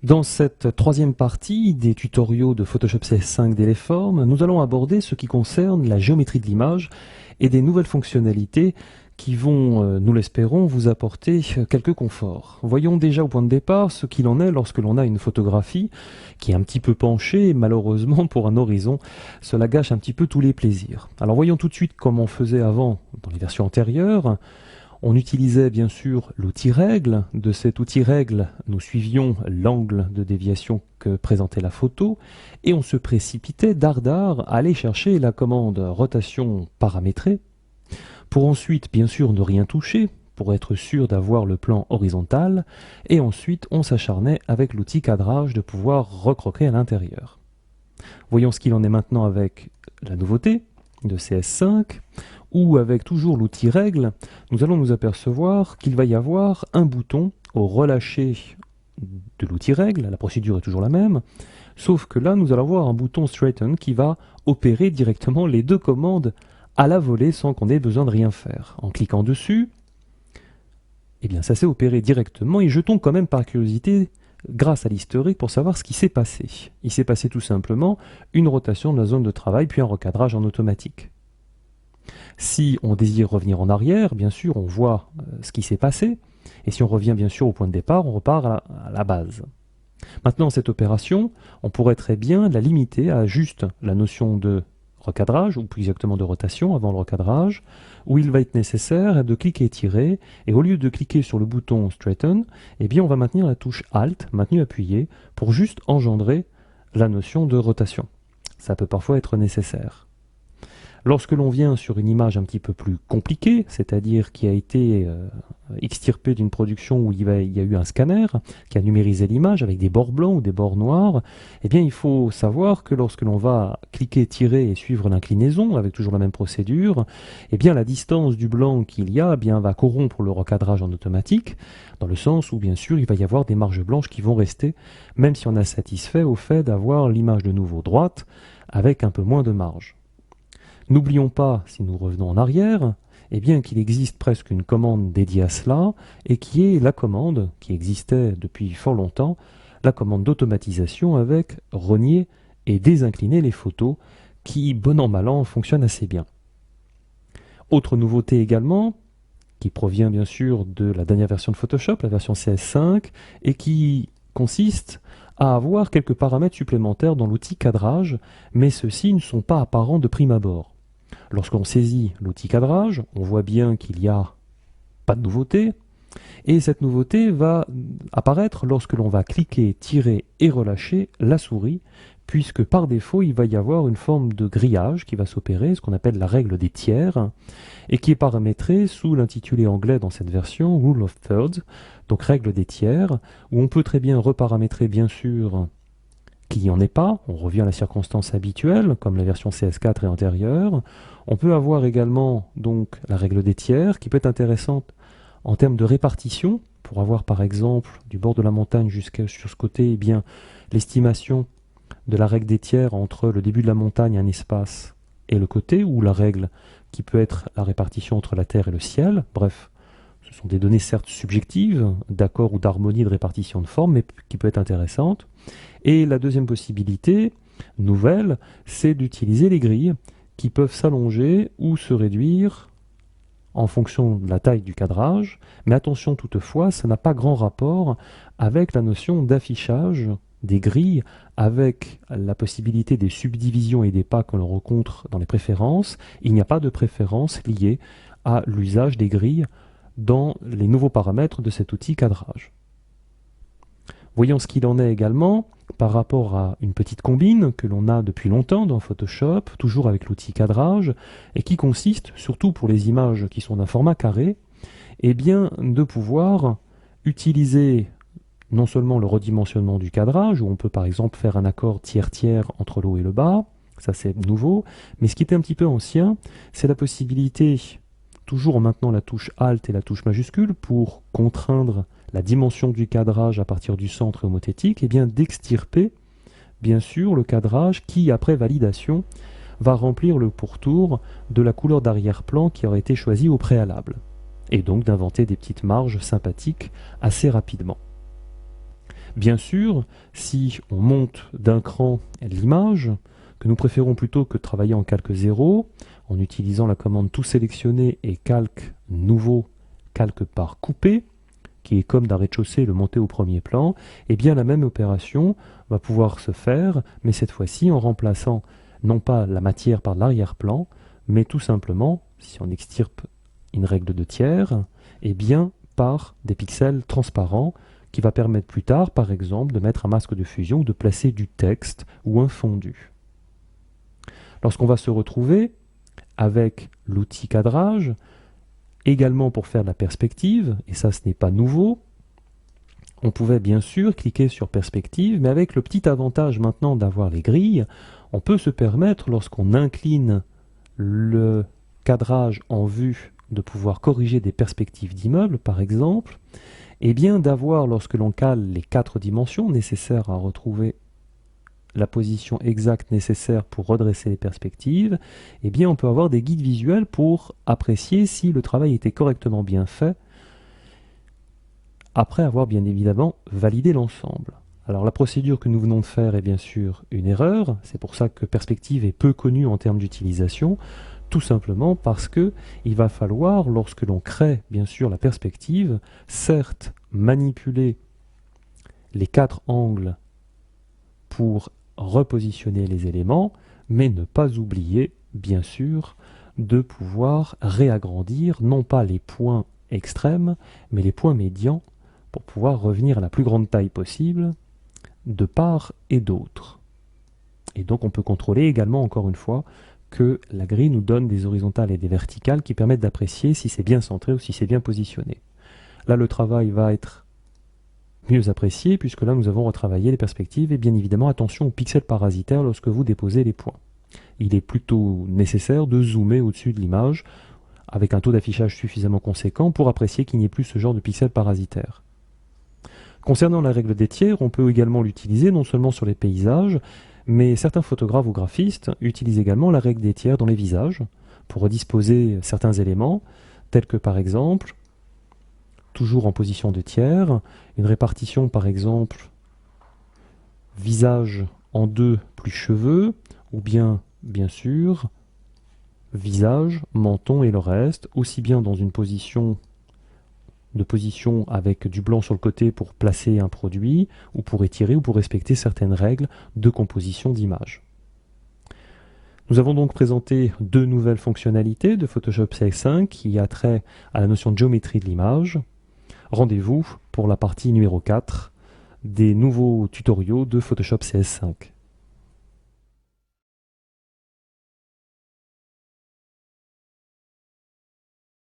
Dans cette troisième partie des tutoriaux de Photoshop CS5 d'Eleform, nous allons aborder ce qui concerne la géométrie de l'image et des nouvelles fonctionnalités qui vont, nous l'espérons, vous apporter quelques conforts. Voyons déjà au point de départ ce qu'il en est lorsque l'on a une photographie qui est un petit peu penchée, et malheureusement pour un horizon, cela gâche un petit peu tous les plaisirs. Alors voyons tout de suite comme on faisait avant dans les versions antérieures. On utilisait bien sûr l'outil règle. De cet outil règle, nous suivions l'angle de déviation que présentait la photo et on se précipitait dardard à aller chercher la commande rotation paramétrée pour ensuite bien sûr ne rien toucher pour être sûr d'avoir le plan horizontal et ensuite on s'acharnait avec l'outil cadrage de pouvoir recroquer à l'intérieur. Voyons ce qu'il en est maintenant avec la nouveauté de CS5, où avec toujours l'outil règle, nous allons nous apercevoir qu'il va y avoir un bouton au relâcher de l'outil règle, la procédure est toujours la même, sauf que là nous allons avoir un bouton straighten qui va opérer directement les deux commandes à la volée sans qu'on ait besoin de rien faire. En cliquant dessus, eh bien ça s'est opéré directement et jetons quand même par curiosité grâce à l'historique pour savoir ce qui s'est passé. Il s'est passé tout simplement une rotation de la zone de travail puis un recadrage en automatique. Si on désire revenir en arrière, bien sûr, on voit ce qui s'est passé. Et si on revient bien sûr au point de départ, on repart à la base. Maintenant, cette opération, on pourrait très bien la limiter à juste la notion de recadrage, ou plus exactement de rotation avant le recadrage, où il va être nécessaire de cliquer et tirer, et au lieu de cliquer sur le bouton Straighten, eh bien on va maintenir la touche Alt, maintenu appuyé, pour juste engendrer la notion de rotation. Ça peut parfois être nécessaire. Lorsque l'on vient sur une image un petit peu plus compliquée, c'est-à-dire qui a été extirpée d'une production où il y a eu un scanner qui a numérisé l'image avec des bords blancs ou des bords noirs, eh bien il faut savoir que lorsque l'on va cliquer, tirer et suivre l'inclinaison avec toujours la même procédure, eh bien la distance du blanc qu'il y a eh bien, va corrompre le recadrage en automatique, dans le sens où bien sûr il va y avoir des marges blanches qui vont rester, même si on a satisfait au fait d'avoir l'image de nouveau droite avec un peu moins de marge. N'oublions pas, si nous revenons en arrière, eh bien qu'il existe presque une commande dédiée à cela, et qui est la commande, qui existait depuis fort longtemps, la commande d'automatisation avec renier et désincliner les photos, qui, bon an mal an, fonctionne assez bien. Autre nouveauté également, qui provient bien sûr de la dernière version de Photoshop, la version CS5, et qui consiste à avoir quelques paramètres supplémentaires dans l'outil cadrage, mais ceux-ci ne sont pas apparents de prime abord. Lorsqu'on saisit l'outil cadrage, on voit bien qu'il n'y a pas de nouveauté, et cette nouveauté va apparaître lorsque l'on va cliquer, tirer et relâcher la souris, puisque par défaut il va y avoir une forme de grillage qui va s'opérer, ce qu'on appelle la règle des tiers, et qui est paramétrée sous l'intitulé anglais dans cette version, Rule of Thirds, donc règle des tiers, où on peut très bien reparamétrer bien sûr qu'il n'y en ait pas, on revient à la circonstance habituelle, comme la version CS4 est antérieure. On peut avoir également donc la règle des tiers, qui peut être intéressante en termes de répartition, pour avoir par exemple du bord de la montagne jusqu'à sur ce côté, eh bien l'estimation de la règle des tiers entre le début de la montagne, un espace, et le côté, ou la règle qui peut être la répartition entre la terre et le ciel. Bref, ce sont des données certes subjectives, d'accord ou d'harmonie de répartition de forme, mais qui peut être intéressante. Et la deuxième possibilité, nouvelle, c'est d'utiliser les grilles qui peuvent s'allonger ou se réduire en fonction de la taille du cadrage. Mais attention toutefois, ça n'a pas grand rapport avec la notion d'affichage des grilles, avec la possibilité des subdivisions et des pas que l'on rencontre dans les préférences. Il n'y a pas de préférence liée à l'usage des grilles dans les nouveaux paramètres de cet outil cadrage. Voyons ce qu'il en est également par rapport à une petite combine que l'on a depuis longtemps dans Photoshop, toujours avec l'outil cadrage, et qui consiste, surtout pour les images qui sont d'un format carré, eh bien, de pouvoir utiliser non seulement le redimensionnement du cadrage, où on peut par exemple faire un accord tiers-tiers entre le haut et le bas, ça c'est nouveau, mais ce qui était un petit peu ancien, c'est la possibilité, toujours en maintenant la touche Alt et la touche majuscule, pour contraindre la dimension du cadrage à partir du centre homothétique, et bien d'extirper, bien sûr, le cadrage qui, après validation, va remplir le pourtour de la couleur d'arrière-plan qui aurait été choisie au préalable, et donc d'inventer des petites marges sympathiques assez rapidement. Bien sûr, si on monte d'un cran l'image, que nous préférons plutôt que de travailler en calque 0, en utilisant la commande tout sélectionner et calque nouveau, calque par coupé, qui est comme d'un rez-de-chaussée le monter au premier plan, et bien la même opération va pouvoir se faire, mais cette fois-ci en remplaçant non pas la matière par l'arrière-plan, mais tout simplement, si on extirpe une règle de tiers, et bien par des pixels transparents qui va permettre plus tard, par exemple, de mettre un masque de fusion ou de placer du texte ou un fondu. Lorsqu'on va se retrouver avec l'outil cadrage, également pour faire de la perspective, et ça ce n'est pas nouveau, on pouvait bien sûr cliquer sur perspective, mais avec le petit avantage maintenant d'avoir les grilles, on peut se permettre, lorsqu'on incline le cadrage en vue, de pouvoir corriger des perspectives d'immeubles, par exemple, et bien d'avoir, lorsque l'on cale les 4 dimensions nécessaires à retrouver la position exacte nécessaire pour redresser les perspectives, eh bien on peut avoir des guides visuels pour apprécier si le travail était correctement bien fait, après avoir bien évidemment validé l'ensemble. Alors la procédure que nous venons de faire est bien sûr une erreur, c'est pour ça que perspective est peu connue en termes d'utilisation, tout simplement parce que il va falloir, lorsque l'on crée bien sûr la perspective, certes manipuler les 4 angles pour repositionner les éléments, mais ne pas oublier bien sûr de pouvoir réagrandir non pas les points extrêmes, mais les points médians pour pouvoir revenir à la plus grande taille possible de part et d'autre. Et donc on peut contrôler également, encore une fois, que la grille nous donne des horizontales et des verticales qui permettent d'apprécier si c'est bien centré ou si c'est bien positionné. Là, le travail va être mieux apprécié, puisque là, nous avons retravaillé les perspectives, et bien évidemment, attention aux pixels parasitaires lorsque vous déposez les points. Il est plutôt nécessaire de zoomer au-dessus de l'image, avec un taux d'affichage suffisamment conséquent pour apprécier qu'il n'y ait plus ce genre de pixels parasitaires. Concernant la règle des tiers, on peut également l'utiliser non seulement sur les paysages, mais certains photographes ou graphistes utilisent également la règle des tiers dans les visages pour redisposer certains éléments, tels que par exemple, toujours en position de tiers, une répartition par exemple visage en 2 plus cheveux, ou bien sûr visage, menton et le reste, aussi bien dans une position avec du blanc sur le côté pour placer un produit, ou pour étirer, ou pour respecter certaines règles de composition d'image. Nous avons donc présenté 2 nouvelles fonctionnalités de Photoshop CS5 qui a trait à la notion de géométrie de l'image. Rendez-vous pour la partie numéro 4 des nouveaux tutoriaux de Photoshop CS5.